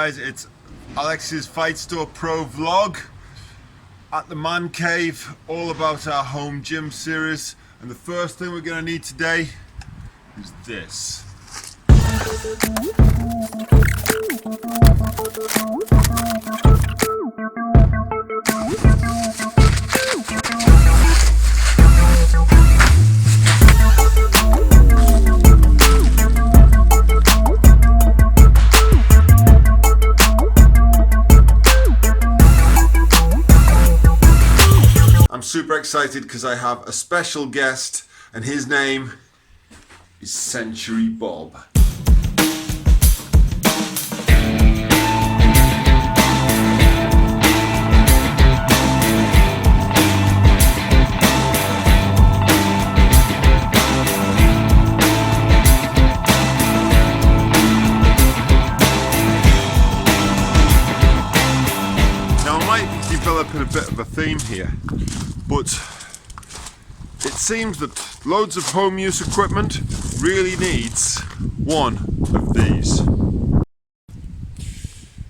guys, it's Alex's Fightstorepro vlog at the man cave, all about our home gym series. And the first thing we're going to need today is this. I'm super excited because I have a special guest and his name is Century Bob. Now I might develop a bit of a theme here, but it seems that loads of home use equipment really needs one of these.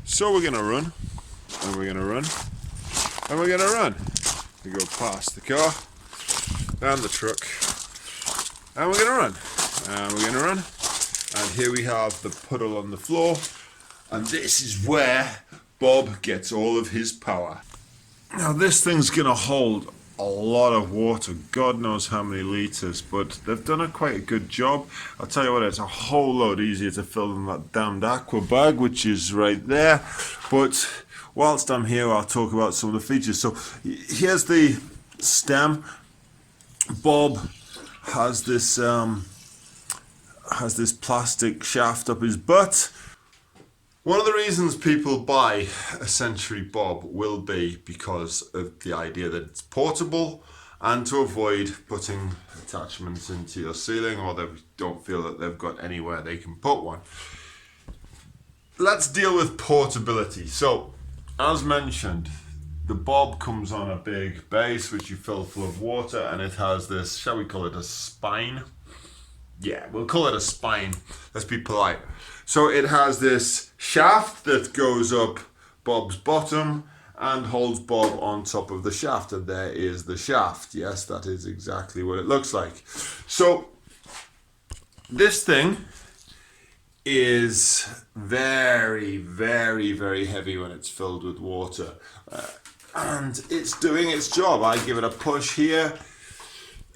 So we're gonna run, and we're gonna run, and we're gonna run. We go past the car, and the truck, and we're gonna run, and we're gonna run. And here we have the puddle on the floor, and this is where Bob gets all of his power. Now this thing's gonna hold a lot of water, God knows how many litres, but they've done quite a good job. I'll tell you what, it's a whole load easier to fill than that damned aqua bag, which is right there. But whilst I'm here, I'll talk about some of the features. So here's the stem. Bob has this plastic shaft up his butt. One of the reasons people buy a Century Bob will be because of the idea that it's portable and to avoid putting attachments into your ceiling, or they don't feel that they've got anywhere they can put one. Let's deal with portability. So, as mentioned, the Bob comes on a big base which you fill full of water, and it has this, shall we call it a spine? Yeah, we'll call it a spine. Let's be polite. So it has this shaft that goes up Bob's bottom and holds Bob on top of the shaft, and there is the shaft. Yes, that is exactly what it looks like. So this thing is very, very, very heavy when it's filled with water, and it's doing its job. I give it a push here.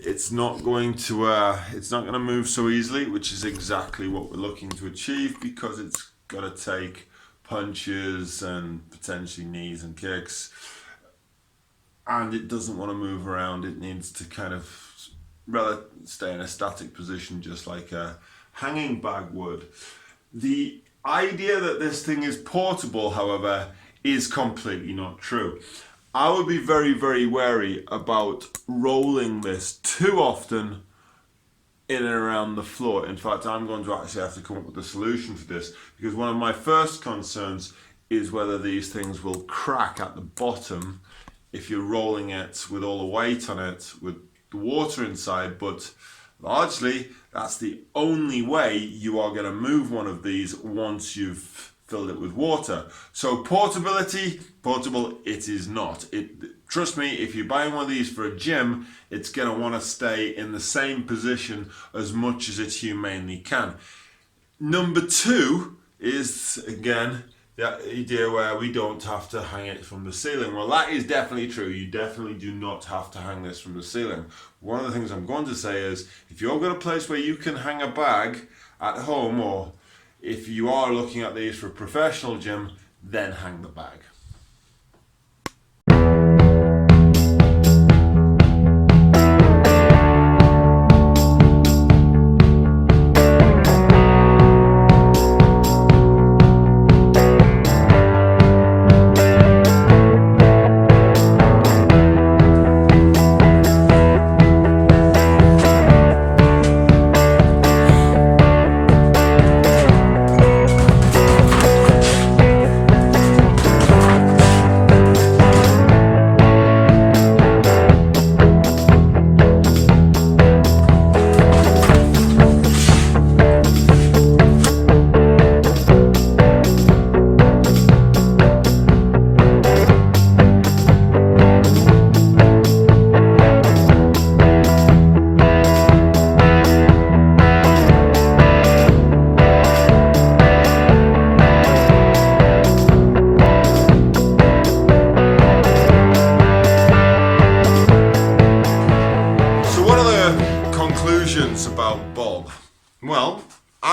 It's not going to move so easily, which is exactly what we're looking to achieve, because it's got to take punches and potentially knees and kicks, and it doesn't want to move around. It needs to kind of stay in a static position, just like a hanging bag would. The idea that this thing is portable, however, is completely not true. I would be very, very wary about rolling this too often in and around the floor. In fact, I'm going to actually have to come up with a solution for this, because one of my first concerns is whether these things will crack at the bottom if you're rolling it with all the weight on it with the water inside. But largely, that's the only way you are going to move one of these once you've filled it with water. So portable it is not. Trust me, if you're buying one of these for a gym, it's going to want to stay in the same position as much as it humanly can. Number two is, again, the idea where we don't have to hang it from the ceiling. Well, that is definitely true. You definitely do not have to hang this from the ceiling. One of the things I'm going to say is, if you've got a place where you can hang a bag at home, or if you are looking at these for a professional gym, then hang the bag.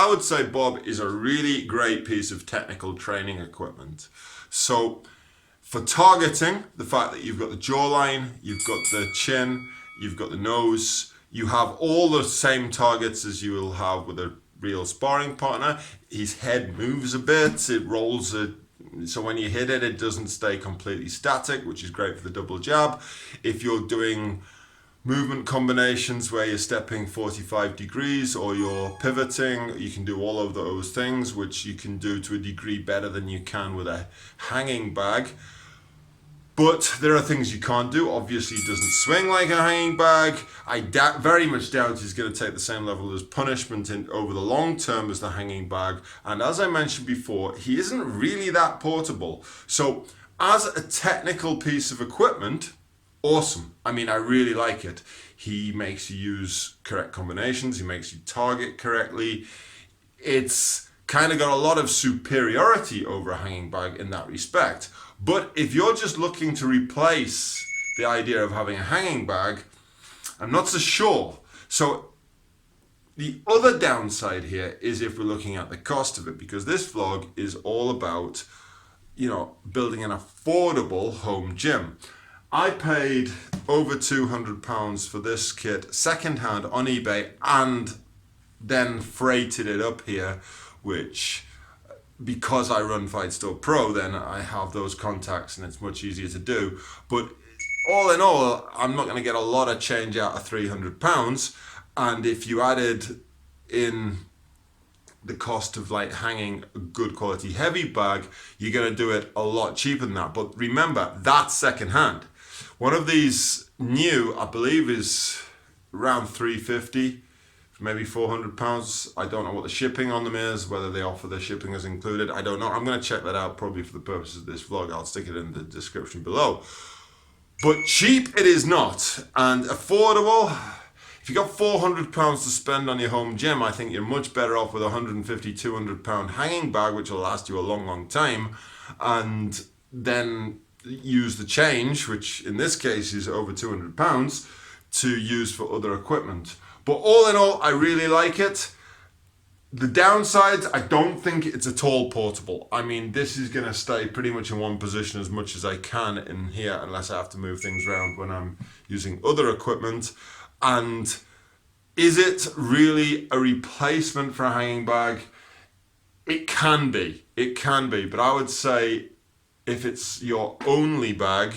would say, Bob, is a really great piece of technical training equipment. So for targeting, the fact that you've got the jawline, you've got the chin, you've got the nose, you have all the same targets as you will have with a real sparring partner. His head moves a bit, it rolls so when you hit it, it doesn't stay completely static, which is great for the double jab. If you're doing movement combinations where you're stepping 45 degrees or you're pivoting, you can do all of those things, which you can do to a degree better than you can with a hanging bag. But there are things you can't do. Obviously, it doesn't swing like a hanging bag. I very much doubt he's going to take the same level of punishment over the long term as the hanging bag. And as I mentioned before, he isn't really that portable. So as a technical piece of equipment, awesome. I mean, I really like it. He makes you use correct combinations. He makes you target correctly. It's kind of got a lot of superiority over a hanging bag in that respect. But if you're just looking to replace the idea of having a hanging bag, I'm not so sure. So the other downside here is if we're looking at the cost of it, because this vlog is all about, building an affordable home gym. I paid over £200 for this kit secondhand on eBay and then freighted it up here, which, because I run Fightstorepro, then I have those contacts and it's much easier to do. But all in all, I'm not going to get a lot of change out of £300. And if you added in the cost of like hanging a good quality heavy bag, you're going to do it a lot cheaper than that. But remember, that's secondhand. One of these new, I believe, is around $350, maybe £400. I don't know what the shipping on them is, whether they offer the shipping as included. I don't know. I'm going to check that out probably for the purposes of this vlog. I'll stick it in the description below. But cheap it is not, and affordable. If you got £400 to spend on your home gym, I think you're much better off with a £150, £200 hanging bag, which will last you a long, long time, and then use the change, which in this case is over £200, to use for other equipment. But all in all, I really like it. The downsides, I don't think it's at all portable. I mean, this is going to stay pretty much in one position as much as I can in here, unless I have to move things around when I'm using other equipment. And is it really a replacement for a hanging bag? It can be. It can be. But I would say if it's your only bag,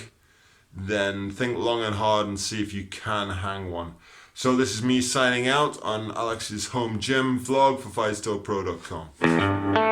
then think long and hard and see if you can hang one. So this is me signing out on Alex's home gym vlog for Fightstorepro.com.